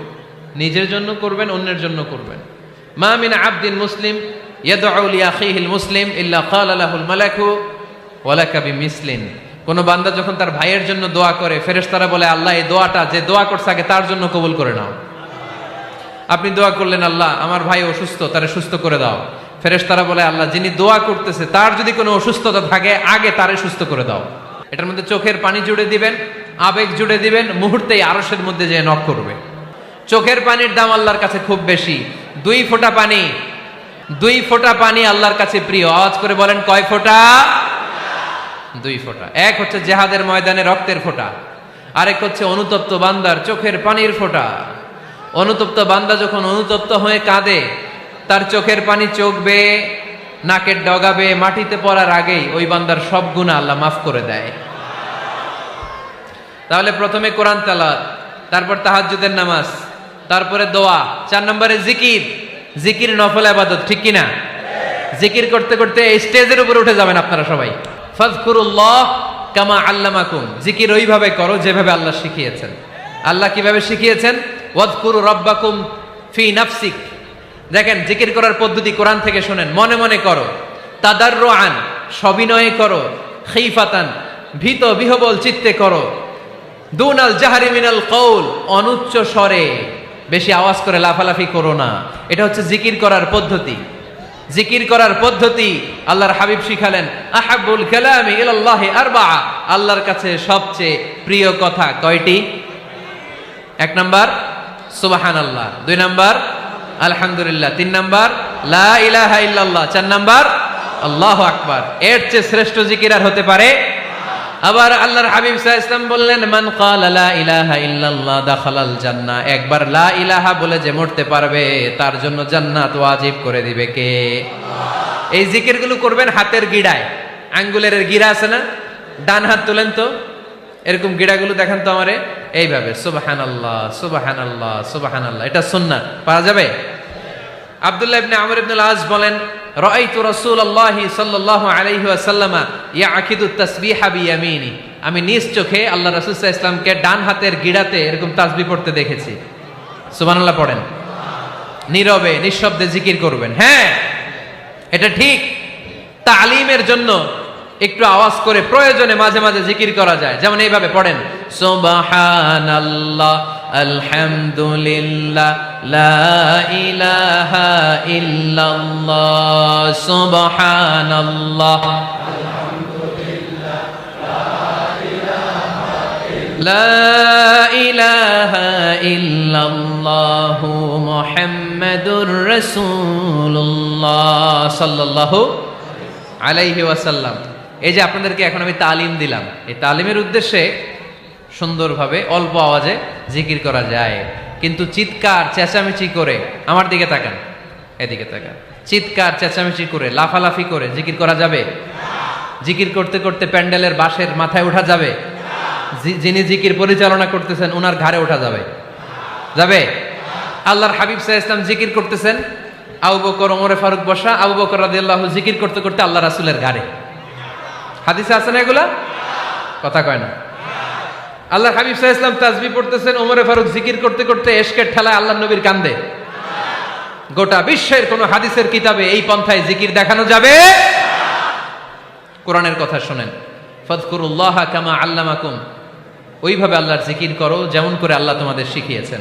S1: নিজের জন্য করবেন, অন্যের জন্য করবেন। মা মিন আবদিন মুসলিম ইয়াদউ লিআখিহিল মুসলিম ইল্লা ক্বালা লাহুল মালাকু ওয়া লাকা বিমিসলিন। কোন বান্দা যখন তার ভাইয়ের জন্য দোয়া করে, ফেরেশতারা বলে, আল্লাহ এই দোয়াটা যে দোয়া করছে আগে তার জন্য কবুল করে নাও। আপনি দোয়া করলেন, আল্লাহ আমার ভাই অসুস্থ, তারে সুস্থ করে দাও। ফেরেশতারা বলে, আল্লাহ যিনি দোয়া করতেছে তার যদি কোনো অসুস্থতা থাকে আগে তারে সুস্থ করে দাও। এটার মধ্যে চোখের পানি জুড়ে দিবেন, আবেগ জুড়ে দিবেন, মুহূর্তেই আরশের মধ্যে যে নক করবে। চোখের পানির দাম আল্লাহর কাছে খুব বেশি। 2 ফোঁটা পানি, 2 ফোঁটা পানি আল্লাহর কাছে প্রিয়। আওয়াজ করে বলেন, কয় ফোঁটা? 2 ফোঁটা। এক হচ্ছে জিহাদের ময়দানে রক্তের ফোঁটা, আরেক হচ্ছে অনুতপ্ত বান্দার চোখের পানির ফোঁটা। অনুতপ্ত বান্দা যখন অনুতপ্ত হয়ে কাঁদে, তার চোখের পানি চোখ বেয়ে নাকের ডগাবে মাটিতে পড়ার আগেই ওই বান্দার সব গুনাহ আল্লাহ মাফ করে দেয়। তাহলে প্রথমে কোরআন তেলাওয়াত, তারপর তাহাজ্জুদের নামাজ, তারপরে দোয়া। 4 নম্বরে জিকির। জিকির নফল ইবাদত, ঠিক কিনা? জিকির করতে করতে এই স্টেজের উপরে উঠে যাবেন আপনারা সবাই। ফাযকুরুল্লাহ কামা আল্লামাকুম। জিকির ওইভাবে করো যেভাবে আল্লাহ শিখিয়েছেন। আল্লাহ কিভাবে শিখিয়েছেন? ওয়াযকুরু রাব্বাকুম ফি নাফসিক। দেখেন, জিকির করার পদ্ধতি কোরআন থেকে শোনেন। মনে মনে করো, তাদাররুআন সবিনয়ে করো, খিফাতান ভীত বিহবল চিত্তে করো, দুনাল জাহরি মিনাল কওল অনুচ্চ স্বরে, বেশি আওয়াজ করে লাফালাফি করো না। এটা হচ্ছে জিকির করার পদ্ধতি। জিকির করার পদ্ধতি আল্লাহর হাবিব শিখালেন, আহাব্বুল কালামি ইলাল্লাহি আরবাআ, আল্লাহর কাছে সবচেয়ে প্রিয় কথা কয়টি? 1 নাম্বার সুবহানাল্লাহ, 2 নাম্বার আলহামদুলিল্লাহ, 3 নাম্বার লা ইলাহা ইল্লাল্লাহ, 4 নাম্বার আল্লাহু আকবার। এর চেয়ে শ্রেষ্ঠ জিকির আর হতে পারে? আবার আল্লাহর হাবিব সাল্লাল্লাহু আলাইহি ওয়াসাল্লাম বললেন, মান ক্বালা লা ইলাহা ইল্লাল্লাহ দাখালাল জান্নাহ, একবার লা ইলাহা বলে যে মরতে পারবে তার জন্য জান্নাত ওয়াজিব করে দিবে কে? আল্লাহ। এই জিকিরগুলো করবেন হাতের গিড়ায়, আঙ্গুলের গিড়া আছে না, ডান হাত তোলেন তো, এরকম গিড়াগুলো দেখেন তো আমারে, এইভাবে সুবহানাল্লাহ সুবহানাল্লাহ সুবহানাল্লাহ, এটা সুন্নাত, পারা যাবে? আব্দুল্লাহ ইবনে আমর ইবনে আল-আস বলেন, রাআইতু রাসূলুল্লাহি সাল্লাল্লাহু আলাইহি ওয়াসাল্লাম ইয়াকিদু তাসবিহা বিয়ামিনি, আমি নিজ চোখে আল্লাহ রাসূল সাল্লাল্লাহু আলাইহি ওয়াসাল্লামকে ডান হাতের গিড়াতে এরকম তাসবিহ পড়তে দেখেছি। সুবহানাল্লাহ পড়েন, নীরবে নিঃশব্দে জিকির করবেন। হ্যাঁ, এটা ঠিক। তালিমের জন্য একটু আওয়াজ করে প্রয়োজনে মাঝে মাঝে জিকির করা যায়, যেমন এইভাবে পড়েন, সুবহানাল্লাহ আলহামদুলিল্লাহ লা ইলাহা ইল্লাল্লাহ, সুবহানাল্লাহ আলহামদুলিল্লাহ লা ইলাহা ইল্লাল্লাহ মুহাম্মাদুর রাসূলুল্লাহ সাল্লাল্লাহু আলাইহি ওয়াসাল্লাম। এই যে আপনাদেরকে এখন আমি তালিম দিলাম, এই তালিমের উদ্দেশ্যে সুন্দরভাবে অল্প আওয়াজে জিকির করা যায়, কিন্তু চিৎকার চেঁচামেচি করে, আমার দিকে তাকান, এদিকে তাকান, চিৎকার চেঁচামেচি করে লাফালাফি করে জিকির করা যাবে? জিকির করতে করতে প্যান্ডেলের বাঁশের মাথায় ওঠা যাবে? যিনি জিকির পরিচালনা করতেছেন ওনার ঘাড়ে ওঠা যাবে? যাবে? আল্লাহর হাবিব সাল্লাল্লাহু আলাইহি ওয়াসাল্লাম জিকির করতেছেন, আবু বকর ওমরে ফারুক বসা, আবু বকর রাদিয়াল্লাহু জিকির করতে করতে আল্লাহ রাসূলের ঘাড়ে। হাদিসে আছে না এগুলা? কথা কয় না। আল্লাহর হাবিব সাল্লাল্লাহু আলাইহি ওয়াসাল্লাম তাসবিহ পড়তেছেন, ওমরে ফারুক জিকির করতে করতে এশকের ঠেলায় আল্লাহর নবীর কান্দে। গোটা বিশ্বের কোন হাদিসের কিতাবে এই পন্থায় জিকির দেখানো যাবে? কোরআনের কথা শুনেন, ফাযকুরুল্লাহা কামা আল্লামাকুম, ওইভাবে আল্লাহর জিকির করো যেমন করে আল্লাহ তোমাদের শিখিয়েছেন।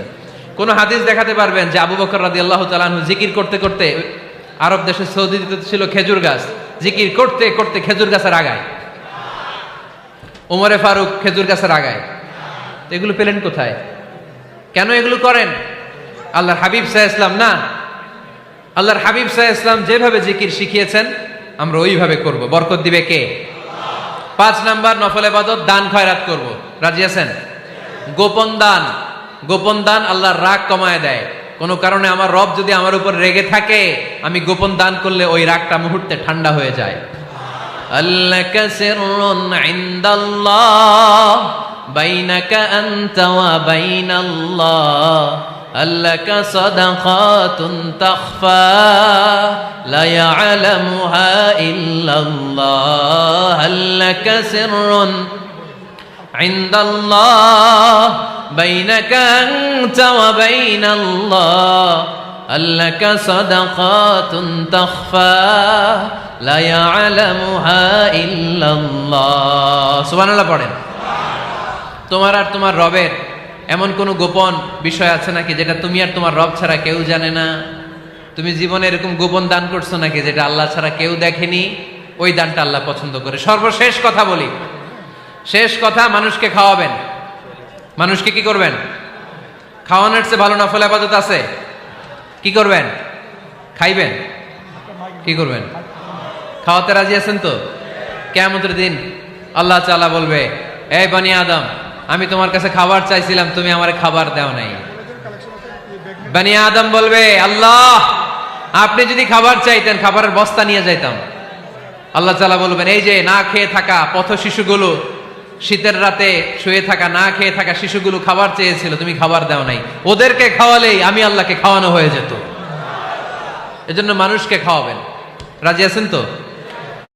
S1: কোন হাদিস দেখাতে পারবেন যে আবু বকর রাদিয়াল্লাহু তাআলা আনহু জিকির করতে করতে, আরব দেশে সৌদিতে ছিল খেজুর গাছ, জিকির করতে করতে খেজুর গাছের আগায়, ওমরে ফারুক খেজুর গাছের আগায়, এগুলো পেলেন কোথায়? কেন এগুলো করেন? আল্লাহর হাবিব সাল্লাল্লাহু আলাইহি ওয়াসাল্লাম না, আল্লাহর হাবিব সাল্লাল্লাহু আলাইহি ওয়াসাল্লাম যেভাবে জিকির শিখিয়েছেন আমরা ওইভাবে করব। বরকত দিবে কে? 5 নাম্বার নফল ইবাদত, দান খয়রাত করব। রাজি আছেন? গোপন দান, গোপন দান আল্লাহর রাগ কমায় দেয়। কোন কারণে আমার রব যদি আমার উপর রেগে থাকে, আমি গোপন দান করলে ওই রাগটা মুহূর্তে ঠান্ডা হয়ে যায়। আল্লাকা সিররুন ইনদাল্লাহ বাইনাকা আনতা ওয়া বাইনাল্লাহ, আল্লাকা সাদাকাতুন তাখফা লা ইয়ালামুহা ইল্লাল্লাহ, আল্লাকা সিররুন ইনদাল্লাহ বাইনাকা আনতা ওয়া বাইনাল্লাহ, আল্লাকা সাদাকাতুন তাখফা লা ইয়ালামুহা ইল্লাল্লাহ। সুবহানাল্লাহ পড়েন। তোমার আর তোমার রবের এমন কোন গোপন বিষয় আছে নাকি যেটা তুমি আর তোমার রব ছাড়া কেউ জানে না? তুমি জীবনে এরকম গোপন দান করছো নাকি যেটা আল্লাহ ছাড়া কেউ দেখেনি? ওই দানটা আল্লাহ পছন্দ করে। সর্বশেষ কথা বলি, শেষ কথা, মানুষকে খাওয়াবেন। মানুষকে কি করবেন? খাওয়ানোর চেয়ে ভালো নফল ইবাদত আছে? কি করবেন? খাইবেন। কি করবেন? খাওয়াতে রাজি আছেন তো? কিয়ামতের দিন আল্লাহ তাআলা বলবে, এই বনি আদম, আমি তোমার কাছে খাবার চাইছিলাম, তুমি আমারে খাবার দাও নাই। বনি আদম বলবে, আল্লাহ আপনি যদি খাবার চাইতেন খাবারের বস্তা নিয়ে যাইতাম। আল্লাহ তাআলা বলবেন, এই যে না খেয়ে থাকা পথ শিশুগুলো, শীতের রাতে শুয়ে থাকা না খেয়ে থাকা শিশুগুলো খাবার চেয়েছিল, তুমি খাবার দাও নাই, ওদেরকে খাওয়ালেই আমি আল্লাহকে খাওয়ানো হয়ে যেত। এজন্য মানুষকে খাওয়াবেন। রাজি আছেন তো?